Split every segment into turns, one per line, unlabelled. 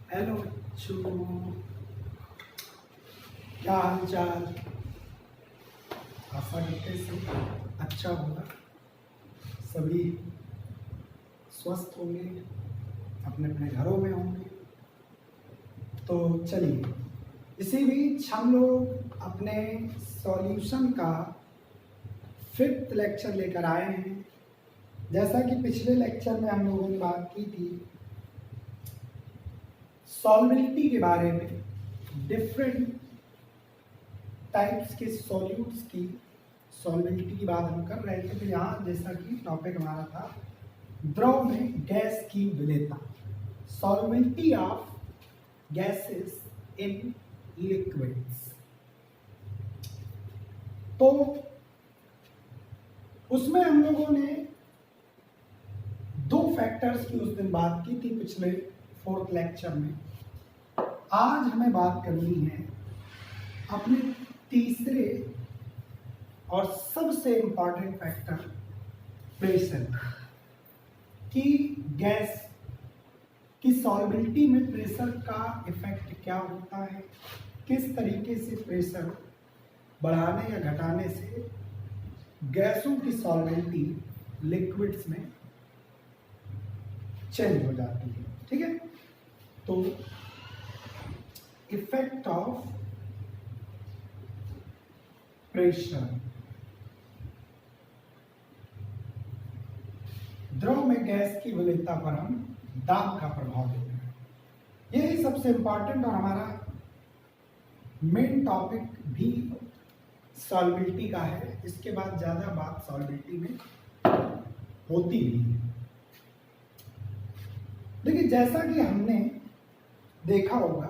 Hello बच्चों, क्या हाल चाल। आशा करते से अच्छा होगा। सभी स्वस्थ होंगे, अपने अपने घरों में होंगे। तो चलिए, इसी बीच हम लोग अपने सॉल्यूशन का 5th लेक्चर लेकर आए हैं। जैसा कि पिछले लेक्चर में हम लोगों ने बात की थी सॉल्वेबिलिटी के बारे में, डिफरेंट टाइप्स के सॉल्यूट्स की सॉल्वेबिलिटी की बात हम कर रहे थे। तो यहाँ जैसा कि टॉपिक हमारा था द्रव में गैस की विलेयता, सॉल्वेबिलिटी ऑफ गैसेस इन लिक्विड्स। तो उसमें हम लोगों ने 2 फैक्टर्स की उस दिन बात की थी पिछले 4th लेक्चर में। आज हमें बात करनी है अपने तीसरे और सबसे इंपॉर्टेंट फैक्टर प्रेशर की। गैस की सॉल्वेबिलिटी में प्रेशर का इफेक्ट क्या होता है, किस तरीके से प्रेशर बढ़ाने या घटाने से गैसों की सॉल्वेबिलिटी लिक्विड्स में चेंज हो जाती है। ठीक है, तो इफेक्ट ऑफ प्रेशर, द्रव में गैस की विलेयता पर हम दाब का प्रभाव देते हैं। यही सबसे इंपॉर्टेंट और हमारा मेन टॉपिक भी सॉल्वेबिलिटी का है। इसके बाद ज्यादा बात सॉल्वेबिलिटी में होती नहीं है। देखिए, जैसा कि हमने देखा होगा,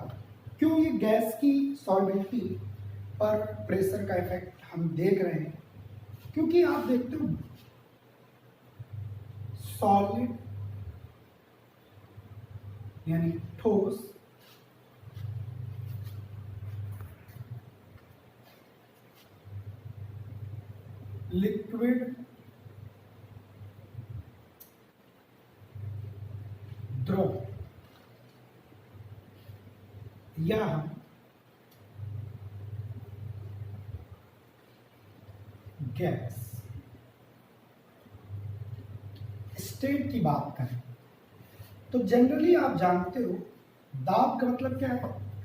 क्यों ये गैस की सॉल्वेबिलिटी पर प्रेशर का इफेक्ट हम देख रहे हैं, क्योंकि आप देखते हो सॉलिड यानी ठोस, लिक्विड, द्रव, या हम गैस स्टेट की बात करें तो जनरली आप जानते हो दाब का मतलब क्या है,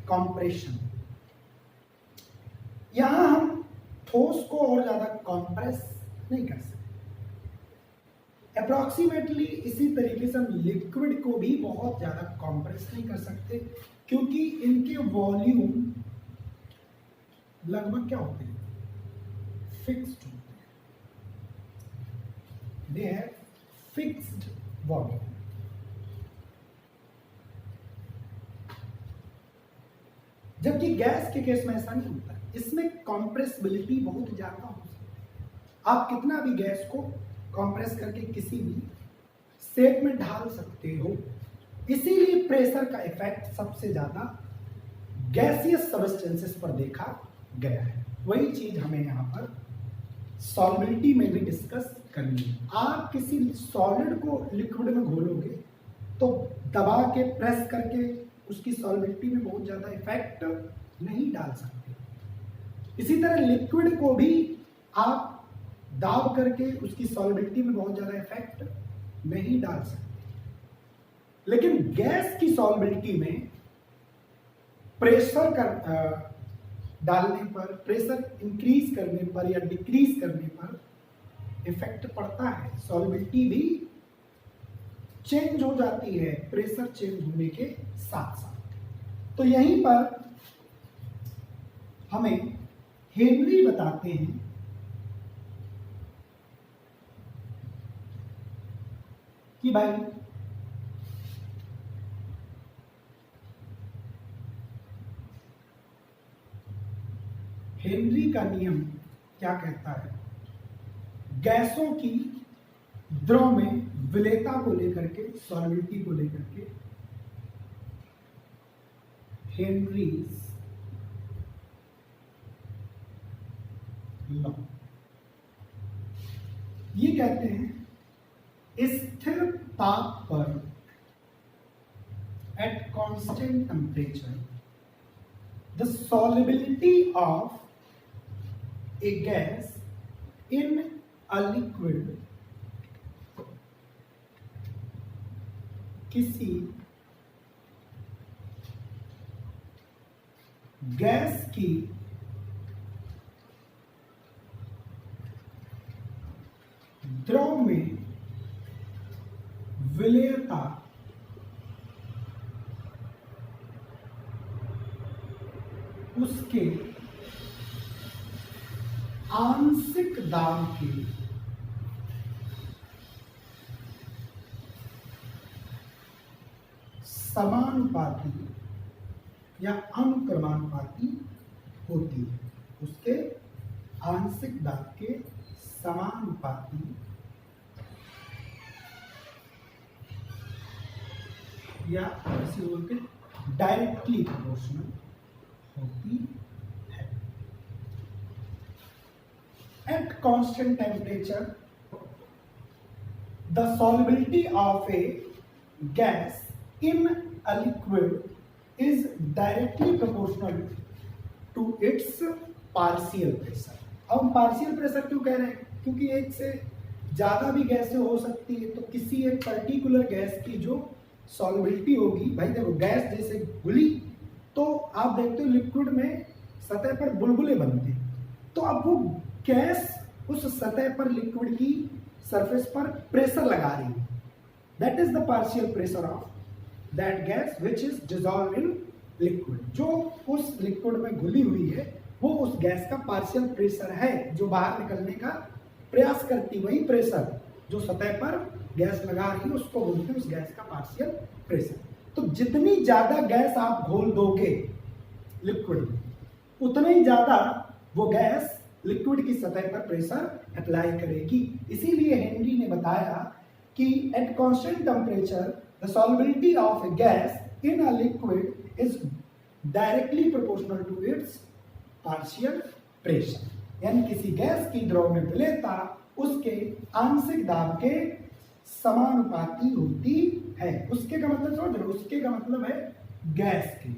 कंप्रेशन। यहां हम ठोस को और ज्यादा कंप्रेस नहीं कर सकते। अप्रॉक्सीमेटली इसी तरीके से हम लिक्विड को भी बहुत ज्यादा कंप्रेस नहीं कर सकते, क्योंकि इनके वॉल्यूम लगभग क्या होते हैं, फिक्स्ड होते हैं। They have fixed volume. जबकि गैस के केस में ऐसा नहीं होता, इसमें कंप्रेसिबिलिटी बहुत ज्यादा हो सकती है। आप कितना भी गैस को कंप्रेस करके किसी भी शेप में ढाल सकते हो। इसीलिए प्रेशर का इफेक्ट सबसे ज्यादा गैसियस सब्सटेंसेस पर देखा गया है। वही चीज हमें यहाँ पर सॉल्वेबिलिटी में भी डिस्कस करनी है। आप किसी सॉलिड को लिक्विड में घोलोगे तो दबा के प्रेस करके उसकी सॉल्वेबिलिटी में बहुत ज्यादा इफेक्ट नहीं डाल सकते। इसी तरह लिक्विड को भी आप दाब करके उसकी सॉल्वेबिलिटी में बहुत ज्यादा इफेक्ट नहीं डाल सकते। लेकिन गैस की सॉल्वेबिलिटी में प्रेशर कर डालने पर, प्रेशर इंक्रीज करने पर या डिक्रीज करने पर इफेक्ट पड़ता है। सॉल्वेबिलिटी भी चेंज हो जाती है प्रेशर चेंज होने के साथ साथ। तो यहीं पर हमें हेनरी बताते हैं कि भाई हेनरी का नियम क्या कहता है, गैसों की द्रव में विलेयता को लेकर के, सॉल्वेबिलिटी को लेकर के हेनरीज लॉ। ये कहते हैं स्थिर ताप पर, eight at constant temperature the solubility of a gas in a liquid किसी गैस की द्रव में विलेयता उसके आंशिक दाब के समानुपाती या अनुक्रमानुपाती होती है। उसके आंशिक दाब के समानुपाती या ऐसे बोलते डायरेक्टली प्रोपोर्शनल होती है। At constant temperature, the solubility of a gas in a liquid is directly proportional to its partial pressure. अब हम पार्शियल प्रेशर क्यों कह रहे हैं? क्योंकि एक से ज्यादा भी गैसें हो सकती है, तो किसी एक पर्टिकुलर गैस की जो सॉल्युबिलिटी होगी, भाई देखो गैस जैसे घुली तो आप देखते हो लिक्विड में सतह पर बुलबुले बनते हैं, तो अब वो गैस उस सतह पर लिक्विड की सरफेस पर प्रेशर लगा रही है। That is the partial pressure of that gas which is dissolve in liquid. जो उस लिक्विड में घुली हुई है वो उस गैस का पार्शियल प्रेशर है जो बाहर निकलने का प्रयास करती, वही प्रेशर जो सतह पर गैस लगा रही है उसको बोलते हैं उस गैस का पार्शियल प्रेशर। तो जितनी ज्यादा गैस आप घोल दोगे लिक्विड में, उतना ही ज्यादा वो गैस लिक्विड की सतह पर प्रेशर अप्लाई करेगी। इसीलिए हेनरी ने बताया कि at constant temperature the solubility of a gas in a liquid is directly proportional to its partial pressure, यानी किसी गैस की द्रव में विलेयता उसके आंशिक दाब के समानुपाती होती है। उसके का मतलब समझ रहे हो? उसके का मतलब है गैस के,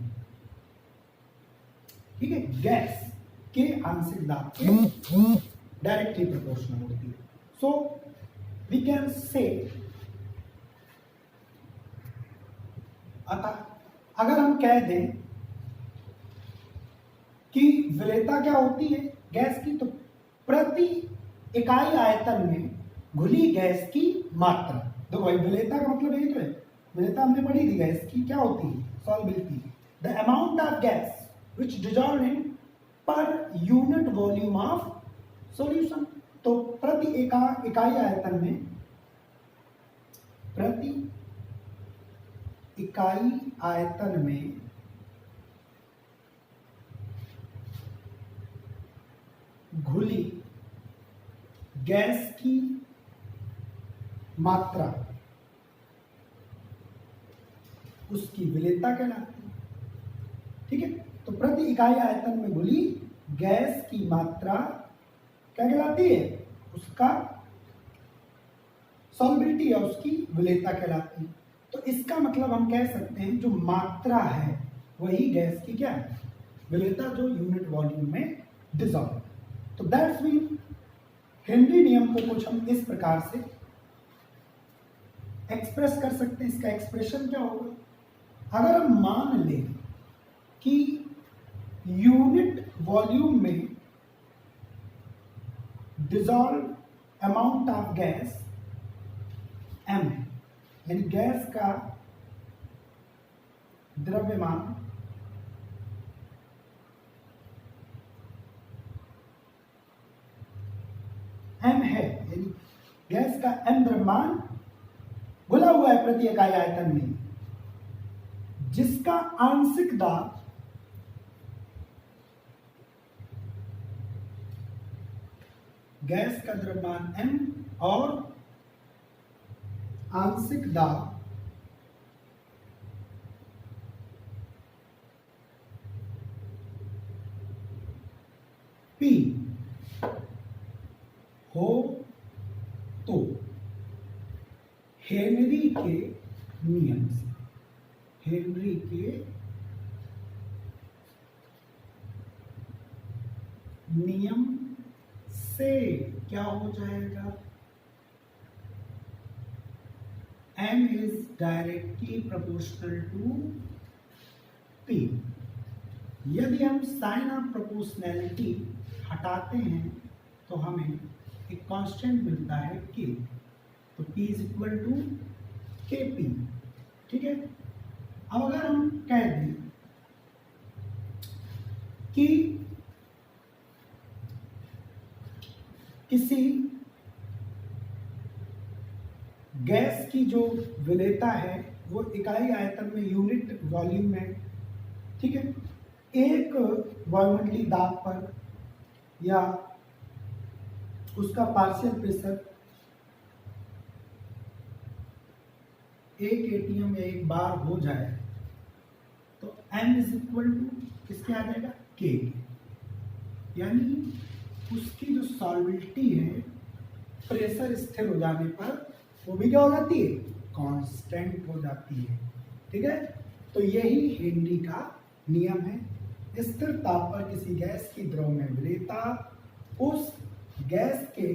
ठीक है, गैस के आंशिक दाब के डायरेक्टली प्रोपोर्शनल होती है। सो वी कैन से, अतः अगर हम कह दें कि विलेयता क्या होती है गैस की, तो प्रति इकाई आयतन में घुली गैस की मात्रा। देखो भाई विलेयता का मतलब यही तो है, विलेयता हमने पढ़ी थी गैस की क्या होती है, solubility, the amount of gas which dissolve in per unit volume of solution. तो प्रति इकाई आयतन में, प्रति इकाई आयतन में घुली गैस की मात्रा उसकी विलेयता कहलाती है, ठीक है। तो प्रति इकाई आयतन में घुली गैस की मात्रा क्या कहलाती है, उसका सॉल्युबिलिटी या उसकी विलेयता कहलाती है। तो इसका मतलब हम कह सकते हैं जो मात्रा है वही गैस की क्या है, विलेयता, जो यूनिट वॉल्यूम में डिसॉल्व। तो दैट्स मीन हेनरी नियम को कुछ हम इस प्रकार से एक्सप्रेस कर सकते हैं। इसका एक्सप्रेशन क्या होगा, अगर हम मान लें कि यूनिट वॉल्यूम में dissolve amount of gas m, यानी गैस का द्रव्यमान m है, यानी गैस का m द्रव्यमान घुला हुआ है प्रति इकाई आयतन में, जिसका आंशिक दाब गैस का द्रव्यमान m और आंशिक दाब P हो तो हेनरी के नियम से, हेनरी के नियम से क्या हो जाएगा, m is directly proportional to p। यदि हम साइन ऑफ प्रोपोर्शनैलिटी हटाते हैं तो हमें एक कांस्टेंट मिलता है k, तो p is equal to kp। ठीक है, अब अगर हम कह दें कि किसी गैस की जो विलेयता है वो इकाई आयतन में यूनिट वॉल्यूम में, ठीक है, एक वायुमंडलीय दाब पर या उसका पार्शियल प्रेशर 1 एटीएम या 1 बार हो जाए तो m इज इक्वल टू किसके आ जाएगा, k। यानी उसकी जो सॉल्विलिटी है प्रेशर स्थिर हो जाने पर वो भी क्या हो जाती है, कांस्टेंट हो जाती है। ठीक है, तो यही हेनरी का नियम है। स्थिर ताप पर किसी गैस की द्रव में विलेयता उस गैस के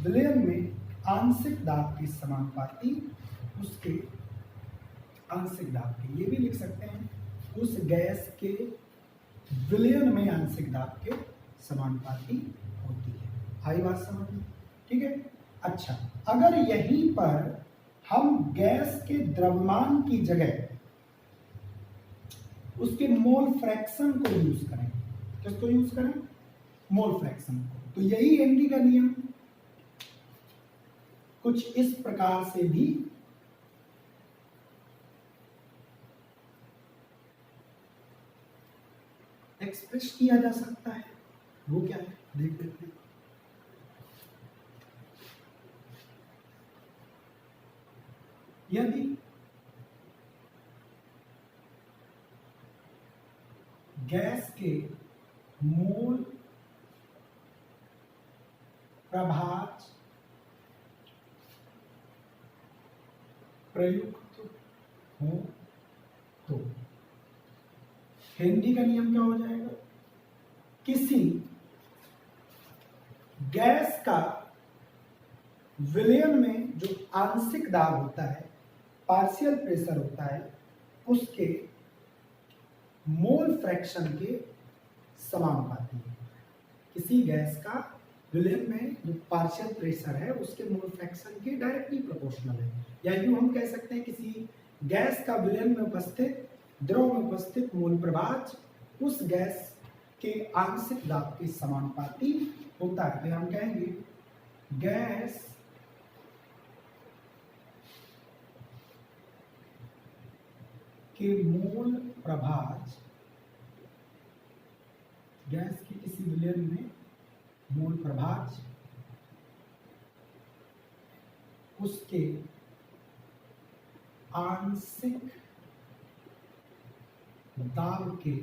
विलयन में आंशिक दाब के समानुपाती, उसके आंशिक दाब के, ये भी लिख सकते हैं उस गैस के विलयन में आंशिक दाब के समानुपाती होती है। आई बात समझ में? ठीक है। अच्छा, अगर यहीं पर हम गैस के द्रव्यमान की जगह उसके मोल फ्रैक्शन को यूज करें, किसको यूज करें, मोल फ्रैक्शन को, तो यही हेनरी का नियम कुछ इस प्रकार से भी एक्सप्रेस किया जा सकता है। वो क्या है देख लेते हैं। यदि गैस के मोल प्रभाज प्रयुक्त हो तो हेनरी का नियम क्या हो जाएगा, किसी गैस का विलयन में जो आंशिक दाब होता है, पार्शियल प्रेशर होता है, उसके मोल फ्रैक्शन के समानुपाती है। किसी गैस का विलयन में जो पार्शियल प्रेशर है उसके मोल फ्रैक्शन के डायरेक्टली प्रोपोर्शनल है। या यूं हम कह सकते हैं किसी गैस का विलयन में उपस्थित द्रव में उपस्थित मोल प्रभाज उस गैस के आंशिक दाब के समानुपाती होता है। तो हम कहेंगे गैस के मोल प्रभाज, गैस के किसी विलयन में मोल प्रभाज उसके आंशिक दाब के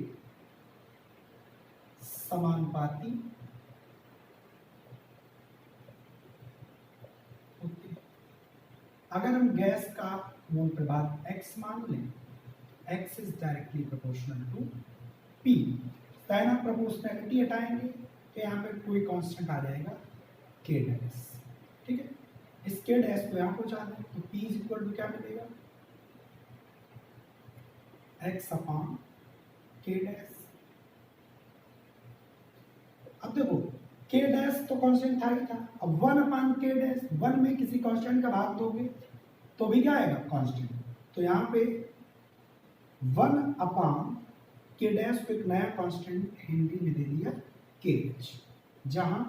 समानुपाती होते हैं। अगर हम गैस का मोल प्रभाव x मान लें, x is directly proportional to p, sign of proportionality हटाएंगे तो यहाँ पे कोई कांस्टेंट आ जाएगा k डैश। ठीक है, इस k डैश को यहाँ पहुंचा दें तो p इज इक्वल टू क्या मिलेगा, x अपॉन k डैश। अब देखो k डैश तो कांस्टेंट था ही था, अब 1 अपॉन k डैश, 1 में किसी कांस्टेंट का भाग दोगे तो भी क्या आएगा, कांस्टेंट। तो यहाँ पे 1 अपॉन k डैश को एक नया कांस्टेंट हेनरी ने दे दिया kh, जहां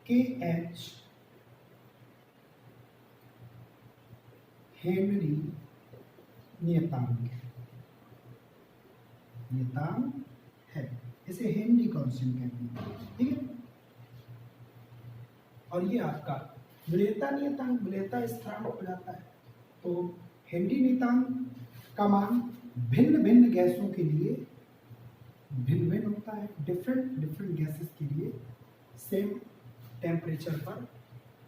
kh हेनरी नियतांक है, इसे हेनरी कांस्टेंट कहते हैं। ठीक है, और ये आपका विलेयता नियतांक, विलेयता स्थिरांक हो जाता है। तो हेनरी नियतांक का मान भिन्न भिन्न गैसों के लिए भिन्न भिन्न होता है, डिफरेंट गैसेस के लिए सेम टेम्परेचर पर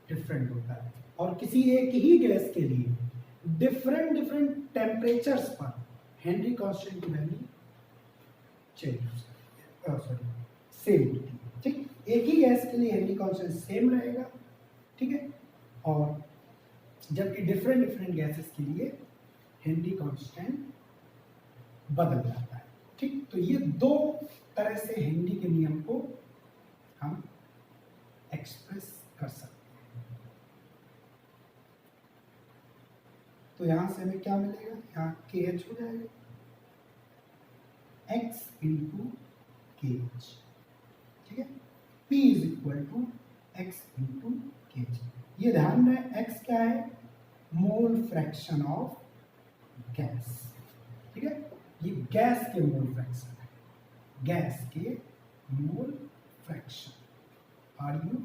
डिफरेंट होता है, और किसी एक ही गैस के लिए डिफरेंट टेम्परेचर्स पर हेनरी कांस्टेंट की वैल्यू चेंज हो सकती है, सॉरी सेम होती है। ठीक, एक ही गैस के लिए हेनरी कांस्टेंट सेम रहेगा, ठीक है, और जबकि डिफरेंट गैसेस के लिए हेनरी कांस्टेंट बदल जाता है। ठीक, तो ये दो तरह से हेनरी के नियम को हम एक्सप्रेस कर सकते हैं। तो यहां से हमें क्या मिलेगा, यहाँ के एच हो जाएगा x इंटू के एच, ठीक है, P is equal to x into K H. ये ध्यान रहे x क्या है, मोल फ्रैक्शन ऑफ गैस, ठीक है, ये गैस के मोल फ्रैक्शन है, गैस के mole fraction. Are you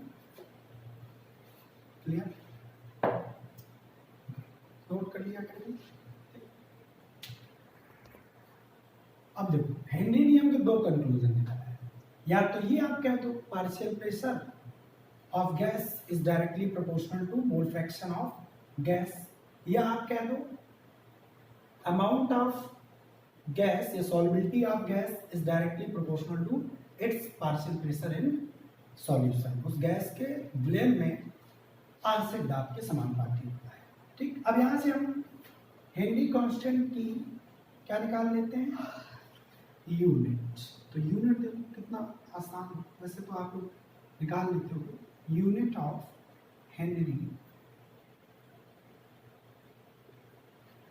clear? Note कर लिया करेंगे। अब देखो हेनरी नियम के दो कंक्लूजन निकाला है, या तो ये आप कह दो partial pressure of gas is directly proportional to mole fraction of gas, या आप कह दो अमाउंट ऑफ गैस या solubility of gas is directly proportional to its partial pressure in solution. उस गैस के विलयन में आंशिक दाब के समानुपाती होता है। ठीक, अब यहां से हम हेनरी कांस्टेंट की क्या निकाल लेते हैं, यूनिट। तो यूनिट देखो कितना आसान, वैसे तो आप लोग निकाल लेते हो, यूनिट ऑफ हेनरी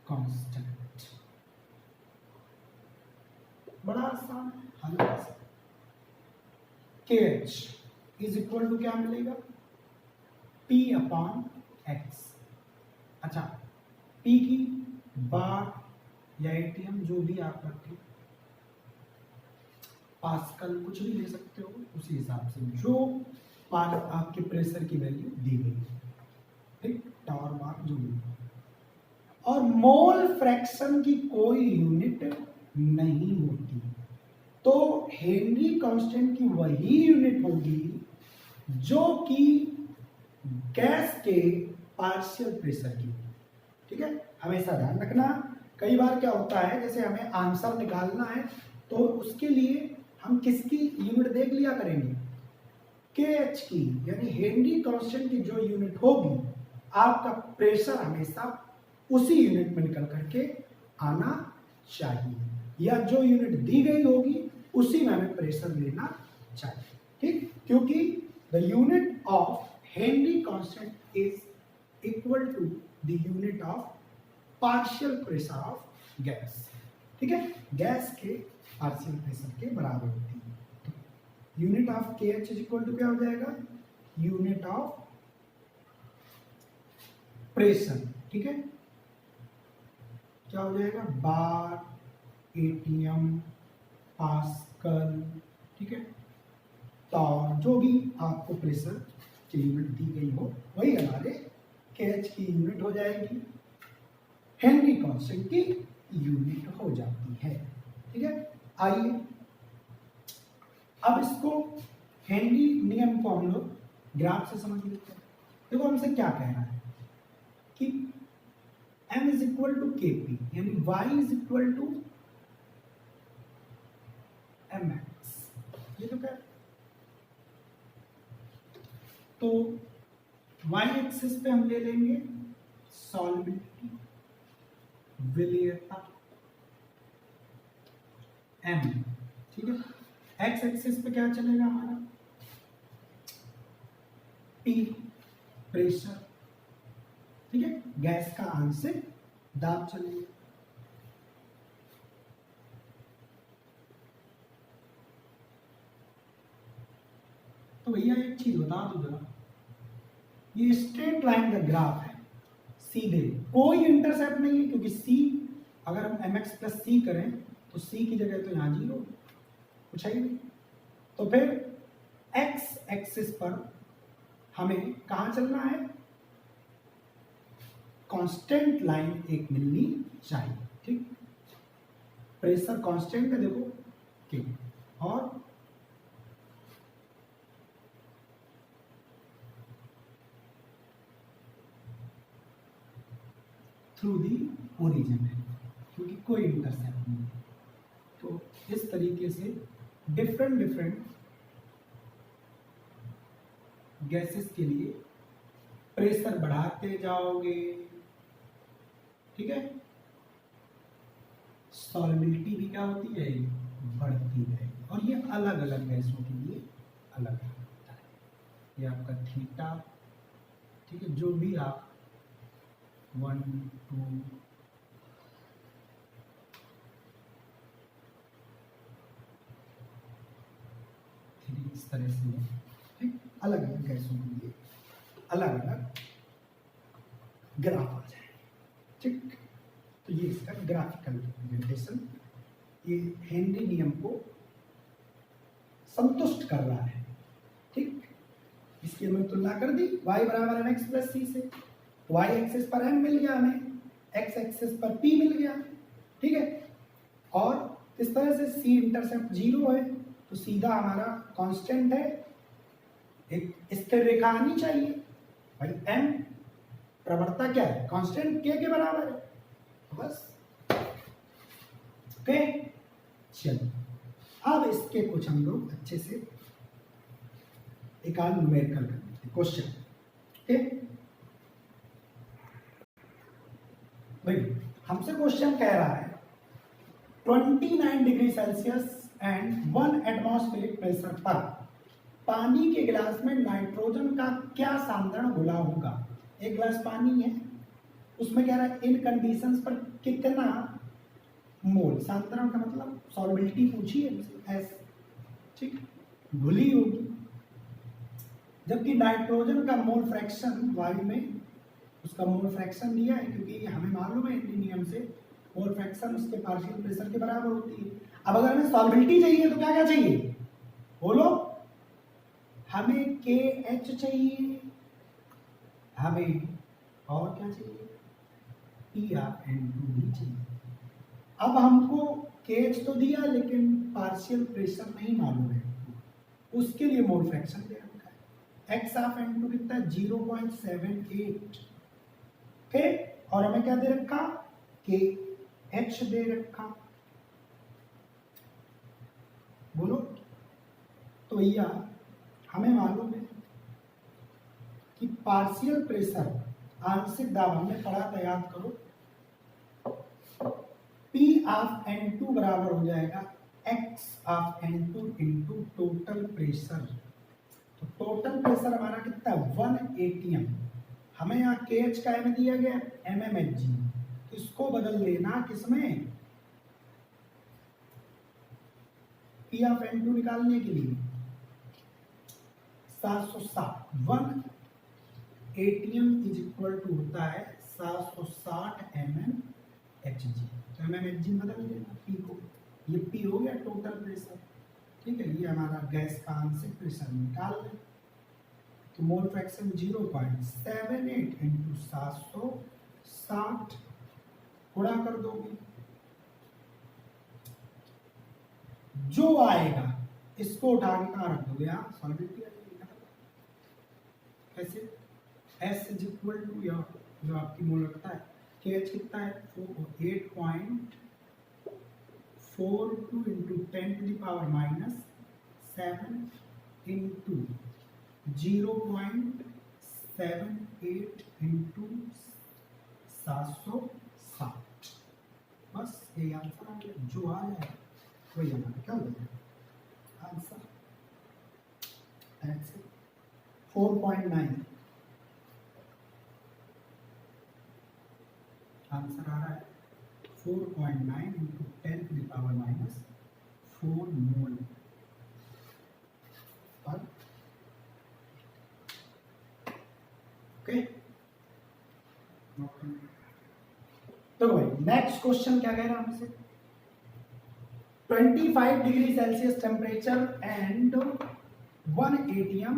कांस्टेंट, बड़ा आसान, हल्का सा। के एच इज इक्वल टू क्या मिलेगा, P अपॉन एक्स। अच्छा, P की बार या एटीएम जो भी आप रखें, पास्कल कुछ भी ले सकते हो, उसी हिसाब से जो पार आपके प्रेशर की वैल्यू दी गई, ठीक, टावर बार जो भी। और मोल फ्रैक्शन की कोई यूनिट नहीं होती, तो हेनरी कांस्टेंट की वही यूनिट होगी जो कि गैस के पार्शियल प्रेशर की, ठीक है, हमेशा ध्यान रखना। कई बार क्या होता है, जैसे हमें आंसर निकालना है तो उसके लिए हम किसकी यूनिट देख लिया करेंगे, के एच की, यानी हेनरी कांस्टेंट की जो यूनिट होगी, आपका प्रेशर हमेशा उसी यूनिट में निकल करके आना चाहिए, या जो यूनिट दी गई होगी उसी में हमें प्रेशर लेना चाहिए। ठीक, क्योंकि the unit of Henry constant is equal to the unit of partial pressure of gas, ठीक है, गैस के पार्शियल प्रेशर के बराबर होती है। तो यूनिट ऑफ के एच इज इक्वल टू क्या हो जाएगा, यूनिट ऑफ प्रेशर, ठीक है, क्या हो जाएगा, बार, एटीएम, पास्कल, ठीक है, टावर, जो भी आपको प्रेशर की यूनिट दी गई हो वही हमारे केएच की यूनिट हो जाएगी, हेनरी कांस्टेंट की यूनिट हो जाती है। ठीक है, आइए अब इसको हेनरी नियम को हम लोग ग्राफ से समझ लेते हैं। देखो हमसे क्या कह रहा है कि m is equal to K P, यानी y is equal to M x, ये तो क्या, तो y एक्सिस पे हम ले लेंगे सॉल्युबिलिटी, विलेयता m, ठीक है, x एक्सिस पे क्या चलेगा हमारा, P प्रेशर, ठीक है, गैस का आंशिक दाब चलेगा। तो भैया एक चीज बता दो जरा, ये स्ट्रेट लाइन का ग्राफ है, सीधे कोई इंटरसेप्ट नहीं है, क्योंकि c अगर हम mx प्लस सी करें तो c की जगह तो यहाँ 0 कुछ है ही नहीं। तो फिर x एक्सिस पर हमें कहाँ चलना है, कांस्टेंट लाइन एक मिलनी चाहिए। ठीक, प्रेशर कांस्टेंट है देखो के, और थ्रू दी ओरिजिन है, क्योंकि कोई इंटरसेप्ट नहीं है। तो इस तरीके से डिफरेंट डिफरेंट गैसेस के लिए प्रेशर बढ़ाते जाओगे, ठीक है, सॉल्युबिलिटी भी क्या होती है, बढ़ती रहेगी। और ये अलग अलग गैसों के लिए अलग अलग होता है। ये आपका थीटा, ठीक है, जो भी आप 1 2 3 इस तरह से है, ठीक, अलग अलग गैसों के लिए अलग अलग ग्राफ आ जाए, ठीक। तो ये इसका ग्राफिकल रिप्रेजेंटेशन ये हेनरी नियम को संतुष्ट कर रहा है, ठीक। इसकी हमने तुलना कर दी y बराबर mx प्लस सी से, y एक्सिस पर m मिल गया हमें, x एक्सिस पर p मिल गया, ठीक है। और इस तरह से c इंटरसेप्ट 0 है, तो सीधा हमारा कांस्टेंट है, एक स्थिर रेखा आनी चाहिए भाई, m प्रवणता क्या है, कांस्टेंट k के बराबर है, बस, ओके। चलिए अब इसके कुछ हम लोग अच्छे से एक आध न्यूमेरिकल कर लेते हैं क्वेश्चन, ओके भाई। हमसे क्वेश्चन कह रहा है 29 degree Celsius and 1 atmospheric pressure पर पानी के गिलास में नाइट्रोजन का क्या सांद्रण घुला होगा। एक गिलास पानी है, उसमें कह रहा है इन कंडीशंस पर कितना मोल, सांद्रण का मतलब सॉल्युबिलिटी पूछी है एस, ठीक, घुली होगी। जबकि नाइट्रोजन का मोल फ्रैक्शन वायु में उसका मोल फ्रैक्शन दिया है, क्योंकि हमें मालूम है इतनी नियम से मोल फ्रैक्शन उसके पार्शियल प्रेशर के बराबर होती है। अब अगर हमें सॉल्युबिलिटी चाहिए तो क्या क्या चाहिए, बोलो, हमें KH चाहिए, हमें और क्या चाहिए, PrN2 भी चाहिए। अब हमको KH तो दिया लेकिन पार्शियल प्रेशर नहीं मालूम है, उसके लिए मोल फ्रैक्शन दे रखा है, x ऑफ N2 कितना है 0.78, ओके। और हमें क्या दे रखा, KH दे रखा, बोलो। तो भैया हमें मालूम है कि पार्शियल प्रेशर, आंशिक दाब हमने पढ़ा था, याद करो, P ऑफ N2 बराबर हो जाएगा X of N2 into total pressure. तो टोटल प्रेशर हमारा कितना है 1 atm, हमें यहाँ KH का में दिया गया mmHg, तो इसको बदल देना किसमें, P ऑफ N2 निकालने के लिए 760, 1 atm इज इक्वल टू होता है 760 mmHg। तो mmHg बदल देना P को, ये P हो गया टोटल प्रेशर, ठीक है। ये हमारा गैस का आंशिक प्रेशर निकाल लें, तो मोल फ्रैक्शन 0.78 इंटू 760 गुणा कर दोगे, जो आएगा इसको उठा के कहाँ रख दोगे, यहाँ सॉल्युबिलिटी आ जाएगी। कैसे, S इज इक्वल टू जो आपकी मोलकता है, KH कितना है 8.42 into 10 to the power -7 into 0.78 into 760, बस ये आंसर आ गया, जो आ जाए वही हमारा क्या हो जाएगा आंसर, 4.9 आंसर आ रहा है 4.9 इंटू 10 टू द पावर -4 मोल पर, ओके। तो भाई नेक्स्ट क्वेश्चन क्या कह रहा है हमसे, 25 degree Celsius temperature and 1 atm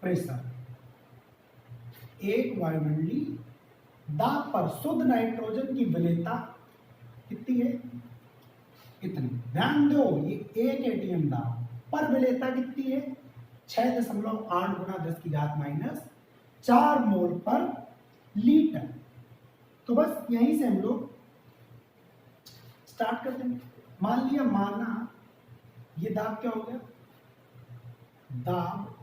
pressure, एक वायुमंडलीय दाब पर शुद्ध नाइट्रोजन की विलेयता कितनी है, इतनी। ध्यान दो, ये 1 atm दाब पर विलेयता कितनी है 6.8 × 10⁻⁴ मोल पर लीटर, तो बस यहीं से हम लोग स्टार्ट कर देंगे। मान लिया, माना ये दाब क्या हो गया, दाब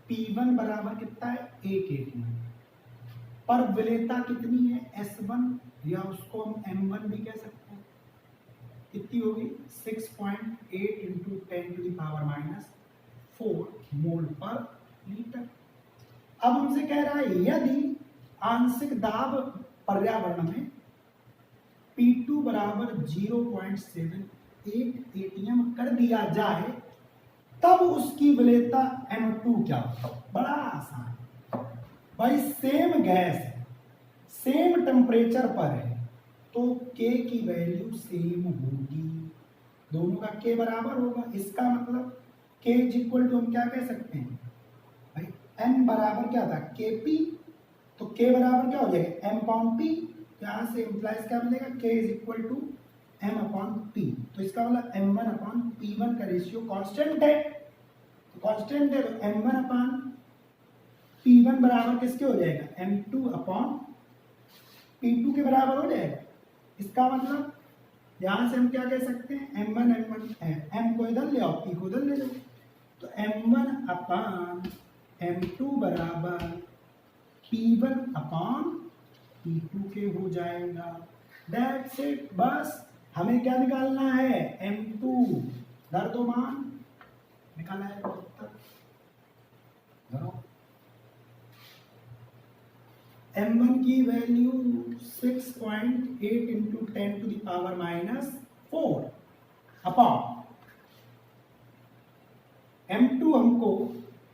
P1 बराबर कितना है 1 atm, पर विलेयता कितनी है S1, या उसको हम M1 भी कह सकते हैं। कितनी होगी 6.8 इंटू 10⁻⁻4 मोल पर लीटर। अब हमसे कह रहा है यदि आंशिक दाब पर्यावरण में P2 बराबर 0.78 atm कर दिया जाए तब उसकी विलेयता M2 क्या होता है। बड़ा आसान भाई, सेम गैस है, सेम टेम्परेचर पर है, तो K की वैल्यू सेम होगी, दोनों का K बराबर होगा। इसका मतलब K इज इक्वल टू हम क्या कह सकते हैं भाई, M बराबर क्या था Kp, तो K बराबर क्या हो जाएगा M अपॉन P। यहाँ से इम्प्लाइज क्या मिलेगा, K is equal to M upon P। तो इसका मतलब M1 अपॉन P1 का रेशियो कांस्टेंट है, तो कांस्टेंट है तो M1 अपॉन P1 बराबर किसके हो जाएगा M2 अपॉन P2 के बराबर हो जाएगा। इसका मतलब यहां से हम क्या कह सकते हैं, M1 M को इधर ले आओ, P को इधर ले लो, तो M1 अपॉन M2 बराबर P1 अपॉन P2 के हो जाएगा। दैट्स इट, बस हमें क्या निकालना है M2 दर दो मान निकाला है उत्तर धरो। M1 की वैल्यू 6.8 इंटू 10⁻⁻4 अपॉन M2 हमको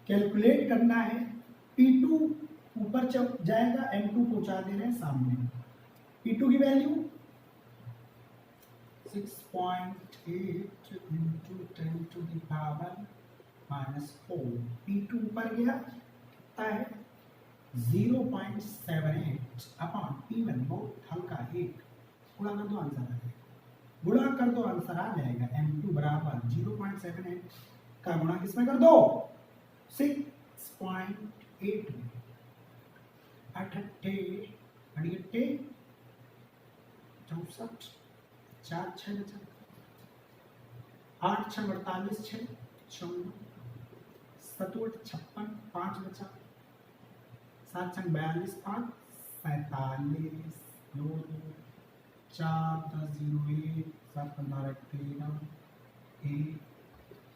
कैलकुलेट करना है, P2 ऊपर चल जाएगा, M2 पहुंचा दे रहे हैं सामने। P2 की वैल्यू 6.8 इंटू 10⁻⁻4, P2 ऊपर गया कितना है 0.78 अपॉन P1, बहुत हल्का 1, गुणा कर दो आंसर आ जाएगा, गुणा कर दो आंसर आ जाएगा। M2 बराबर 0.78 का गुणा किसमें कर दो 6.8 में, 68 64, 4 6 बचा, 8 6 48 6 54, 7 56 5 बचा, 7 6 42 5 47 2 4 10 0 1 7 15 13 1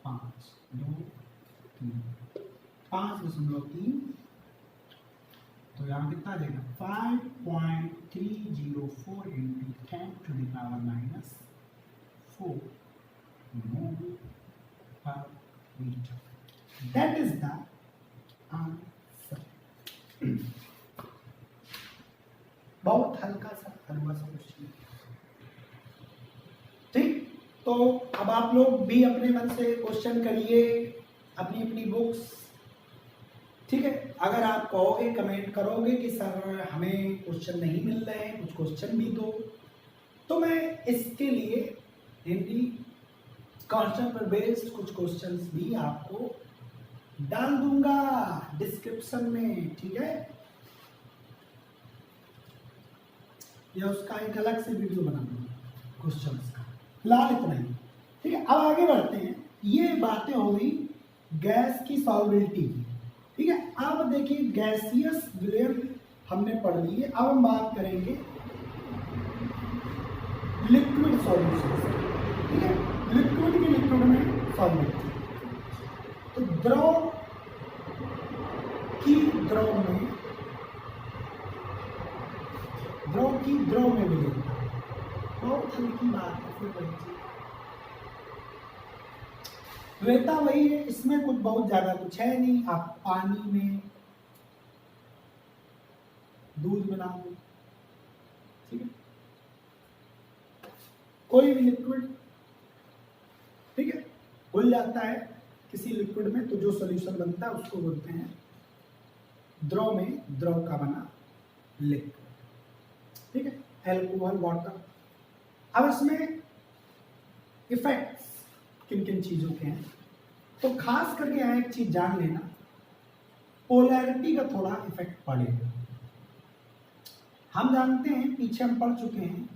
5 2 3 5.3, तो यहाँ कितना देगा 5.304 इंटू 10⁻⁻4 मोल पर litre. That is the answer. बहुत हल्का सा हलवा सा क्वेश्चन, ठीक। तो अब आप लोग भी अपने मन से क्वेश्चन करिए, अपनी अपनी बुक्स, ठीक है। अगर आप कहोगे, कमेंट करोगे कि सर हमें क्वेश्चन नहीं मिल रहे हैं, कुछ क्वेश्चन भी दो, तो मैं इसके लिए हिंदी कॉन्सेप्ट पर बेस्ड कुछ क्वेश्चंस भी आपको डाल दूंगा डिस्क्रिप्शन में, ठीक है, या उसका एक अलग से वीडियो बना दूंगा क्वेश्चंस का। फिलहाल इतना ही, ठीक है। अब आगे बढ़ते हैं, ये बातें हो गई गैस की सॉल्युबिलिटी की, ठीक है। अब देखिए गैसियस विलेयन हमने पढ़ ली है, अब हम बात करेंगे लिक्विड सॉल्यूशन, ठीक है। लिक्विड की लिक्विड में सॉल्युबिलिटी, तो द्रव की द्रव में, द्रव की द्रव में विलेयता, बहुत हल्की बात है, फिर वही चीज विलेयता वही है, इसमें कुछ बहुत ज्यादा कुछ है नहीं। आप पानी में दूध मिला दो, ठीक है, कोई भी लिक्विड, ठीक है, घुल जाता है किसी लिक्विड में, तो जो सॉल्यूशन बनता है उसको बोलते हैं द्रव में द्रव का बना लिक्विड, ठीक है, एल्कोहल वाटर। अब इसमें इफेक्ट्स किन किन चीजों के हैं, तो खास करके यहाँ एक चीज जान लेना, पोलैरिटी का थोड़ा इफेक्ट पड़ेगा। हम जानते हैं, पीछे हम पढ़ चुके हैं,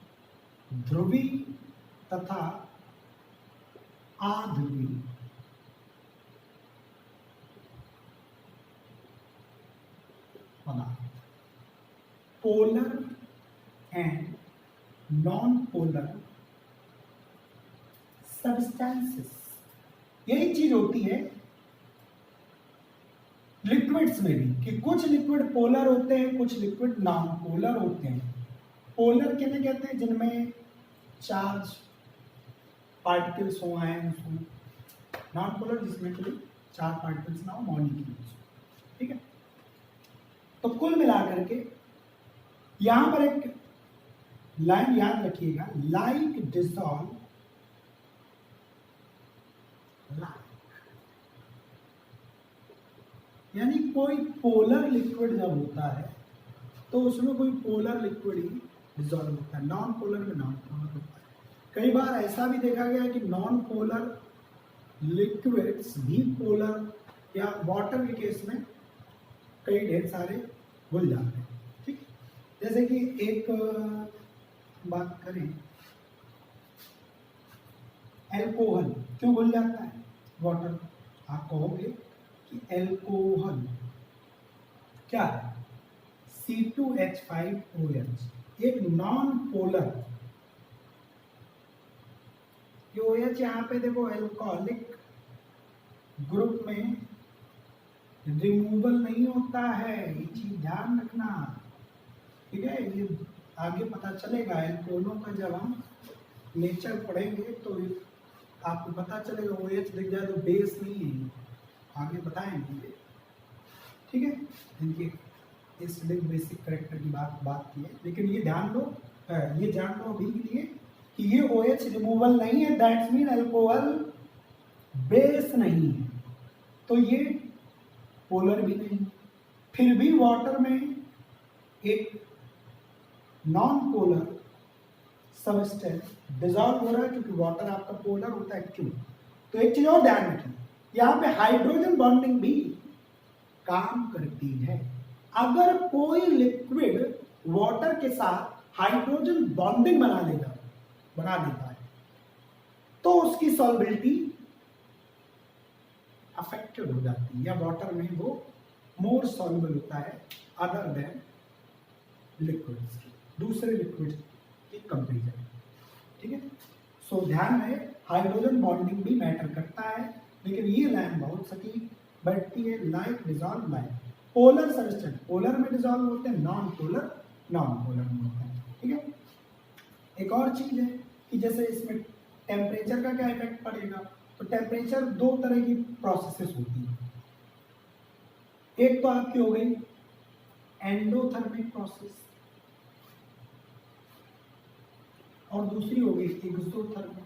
ध्रुवी तथा आध्रुवी पदार्थ, polar and non polar substances. यही चीज होती है लिक्विड्स में भी, कि कुछ लिक्विड पोलर होते हैं, कुछ लिक्विड नॉन पोलर होते हैं। पोलर किन्हें कहते हैं? जिनमें चार्ज पार्टिकल्स हो, आयंस हो। नॉन पोलर जिसमें कोई चार्ज पार्टिकल्स ना हो, मॉलिक्यूल्स। ठीक है, तो कुल मिलाकर के यहां पर एक लाइन याद रखिएगा, लाइक डिसॉल्व लाइक, यानी कोई पोलर लिक्विड जब होता है तो उसमें कोई पोलर लिक्विड ही डिसॉल्व होता है, नॉन पोलर में नॉन पोलर होता है। कई बार ऐसा भी देखा गया है कि नॉन पोलर लिक्विड्स भी पोलर, या वाटर के केस में कई ढेर सारे घुल जाते हैं। ठीक, जैसे कि एक बात करें, एल्कोहल क्यों घुल जाता है वाटर? आप कहोगे कि एल्कोहल क्या है? C2H5OH, एक नॉन पोलर। ये OH यहाँ पे देखो एल्कोहलिक ग्रुप में रिमूवल नहीं होता है, ये चीज ध्यान रखना। ठीक है, ये आगे पता चलेगा एल्कोहलों का, जब हम नेचर पढ़ेंगे तो आपको पता चलेगा। OH दिख जाए तो बेस नहीं है, आगे बताएंगे। ठीक है, इनके इस बेसिक करेक्टर की बात की है, लेकिन ये ध्यान लो, ये जान लो अभी के लिए कि ये OH रिमूवल नहीं है, दैट्स मीन अल्कोहल बेस नहीं है, तो ये पोलर भी नहीं। फिर भी वाटर में एक नॉन पोलर सबस्टेंस डिसॉल्व हो रहा है, क्योंकि वाटर आपका पोलर होता है। क्यों? तो एक चीज और ध्यान रखिए, यहाँ पे हाइड्रोजन बॉन्डिंग भी काम करती है। अगर कोई लिक्विड वाटर के साथ हाइड्रोजन बॉन्डिंग बना देता है तो उसकी सॉल्बिलिटी अफेक्टेड हो जाती है, या वाटर में वो मोर सॉल्युबल होता है अदर देन लिक्विड्स की, दूसरे लिक्विड्स की कंपेरिजन। ठीक है, सो ध्यान रहे, हाइड्रोजन बॉन्डिंग भी मैटर करता है, लेकिन ये लाइन बहुत सटीक बैठती है, like dissolve like. Polar substance polar में डिसॉल्व होते हैं, नॉन पोलर नॉन पोलर में होते हैं। ठीक है, एक और चीज है कि जैसे इसमें टेम्परेचर का क्या इफेक्ट पड़ेगा, तो टेम्परेचर दो तरह की प्रोसेसेस होती है। एक तो आपकी हो गई एंडोथर्मिक प्रोसेस, और दूसरी हो गई एक्सोथर्मिक।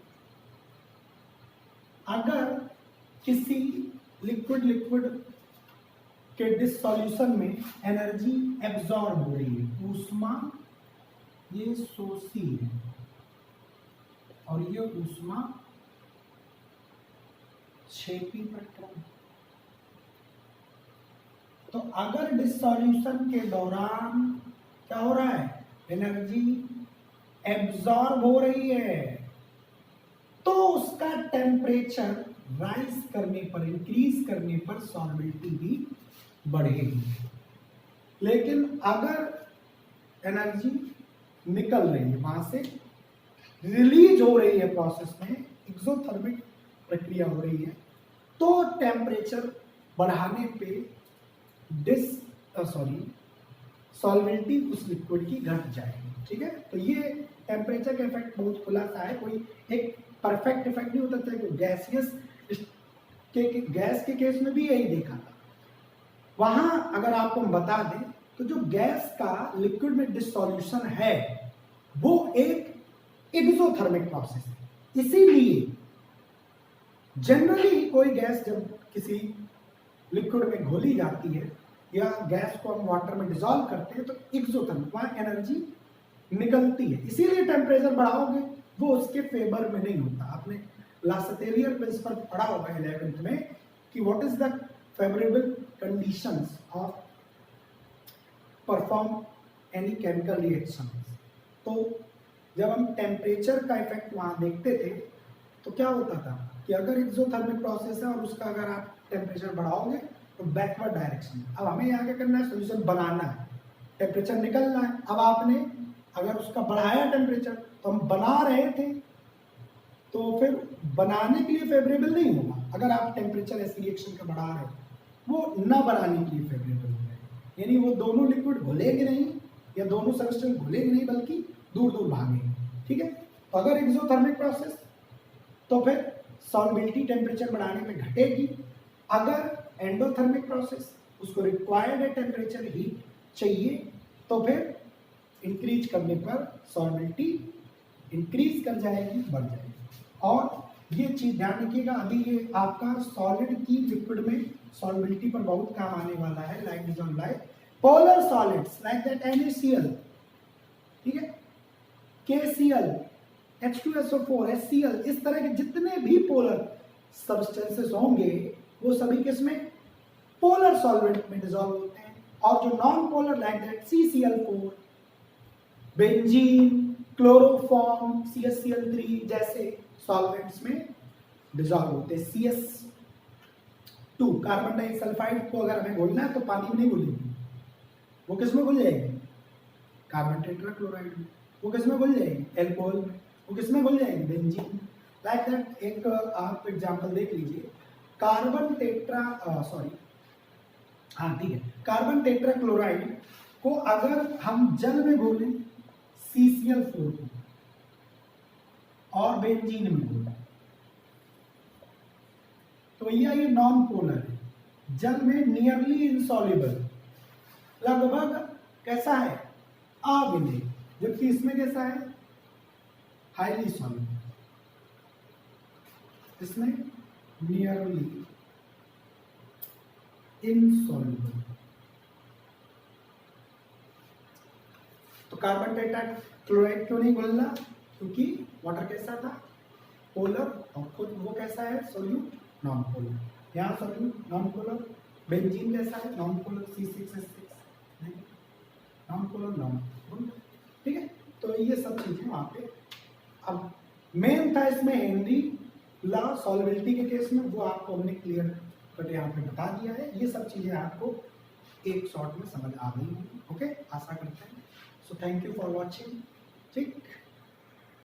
अगर किसी लिक्विड के डिसॉल्यूशन में एनर्जी एब्जॉर्ब हो रही है, ऊष्मा ये सोची है और ये ऊष्मा क्षेपी प्रक्रम। तो अगर डिसॉल्यूशन के दौरान क्या हो रहा है, एनर्जी एब्जॉर्ब हो रही है, तो उसका टेम्परेचर राइज करने पर, इंक्रीज करने पर सॉल्बिलिटी भी बढ़ेगी। लेकिन अगर एनर्जी निकल रही है, वहां से रिलीज हो रही है, प्रोसेस में एक्सोथर्मिक प्रक्रिया हो रही है, तो टेम्परेचर बढ़ाने पे सॉल्बिलिटी उस लिक्विड की घट जाएगी। ठीक है, तो ये टेम्परेचर का इफेक्ट बहुत खुला सा है, कोई एक परफेक्ट इफेक्ट नहीं होता था। गैसियस गैस के केस में भी यही देखा था। वहां अगर आपको हम बता दें तो जो गैस का लिक्विड में डिसॉल्यूशन है वो एक एक्सोथर्मिक प्रोसेस है। इसीलिए जनरली कोई गैस जब किसी लिक्विड में घोली जाती है या गैस को हम वाटर में डिसॉल्व करते हैं तो एक्सोथर्मिक, वहां एनर्जी निकलती है, इसीलिए टेम्परेचर बढ़ाओगे वो उसके फेवर में नहीं होता। आपने लासटेलियर प्रिंसिपल पढ़ा होगा 11th में कि what is the favourable conditions of perform any chemical reaction. तो जब हम टेम्परेचर का इफेक्ट वहाँ देखते थे तो क्या होता था कि अगर एक्सोथर्मिक प्रोसेस है और उसका अगर आप टेम्परेचर बढ़ाओगे तो बैकवर्ड डायरेक्शन। अब हमें यहाँ क्या करना है, सोल्यूशन बनाना है, टेम्परेचर निकलना है। अब आपने अगर उसका बढ़ाया टेम्परेचर तो हम बना रहे थे तो फिर बनाने के लिए फेवरेबल नहीं होगा। अगर आप टेम्परेचर ऐसी रिएक्शन का बढ़ा रहे हो वो न बनाने के लिए फेवरेबल होगा, यानी वो दोनों लिक्विड घुलेंगे नहीं या दोनों सब्सटेंस घुलेंगे नहीं बल्कि दूर दूर भागेंगे। ठीक है, तो अगर एक्सोथर्मिक प्रोसेस तो फिर सॉल्युबिलिटी टेम्परेचर बढ़ाने में घटेगी। अगर एंडोथर्मिक प्रोसेस उसको रिक्वायर्ड है टेम्परेचर हीट चाहिए तो फिर इंक्रीज करने पर सॉल्युबिलिटी इंक्रीज कर जाएगी, बढ़ जाएगी। और ये चीज ध्यान रखिएगा, अभी ये आपका सॉलिड की लिक्विड में सॉल्युबिलिटी पर बहुत काम आने वाला है, like dissolve like polar solids like that NaCl, ठीक है, KCl, H2SO4, HCl, इस तरह के जितने भी पोलर सब्सटेंसेस होंगे वो सभी किसमें, पोलर सॉल्वेंट में डिसॉल्व होते हैं। और जो non polar like that CCl4, benzene, chloroform, CaCl3 जैसे सॉल्वेंट्स में डिसॉल्व होते हैं। CS2 कार्बन डाइसल्फाइड को अगर हमें घोलना है तो पानी में नहीं घुलेगी, वो किसमें घुल जाएगी, कार्बन टेट्राक्लोराइड में। वो किसमें घुल जाएगी, एल्कोहल में। वो किसमें घुल जाएगी, बेंजीन। लाइक दैट एक आप एग्जांपल देख लीजिए, कार्बन कार्बन टेट्राक्लोराइड को अगर हम जल में घोलें CCl4 को और बेंजीन में घोलें तो भैया ये नॉन पोलर है, जल में नियरली इनसॉल्युबल, लगभग कैसा है, अविलेय, जबकि इसमें कैसा है, हाईली सॉल्युबल, इसमें नियरली इनसॉल्युबल। तो कार्बन टेट्राक्लोराइड क्यों नहीं घुलना, क्योंकि वाटर कैसा था, पोलर, और खुद वो कैसा है, सोल्यूट, नॉन पोलर। यहाँ सोल्यूट नॉन पोलर, बेंजीन कैसा है, non polar, C6H6, non polar, non polar. ठीक है, तो ये सब चीजें वहां पे। अब मेन था इसमें हेनरी ला सॉल्युबिलिटी के केस में, वो आपको हमने क्लियर कट यहाँ पे बता दिया है। ये सब चीजें आपको एक शॉर्ट में समझ आ गई होंगी। ओके, आशा करते हैं। So thank you for watching. ठीक।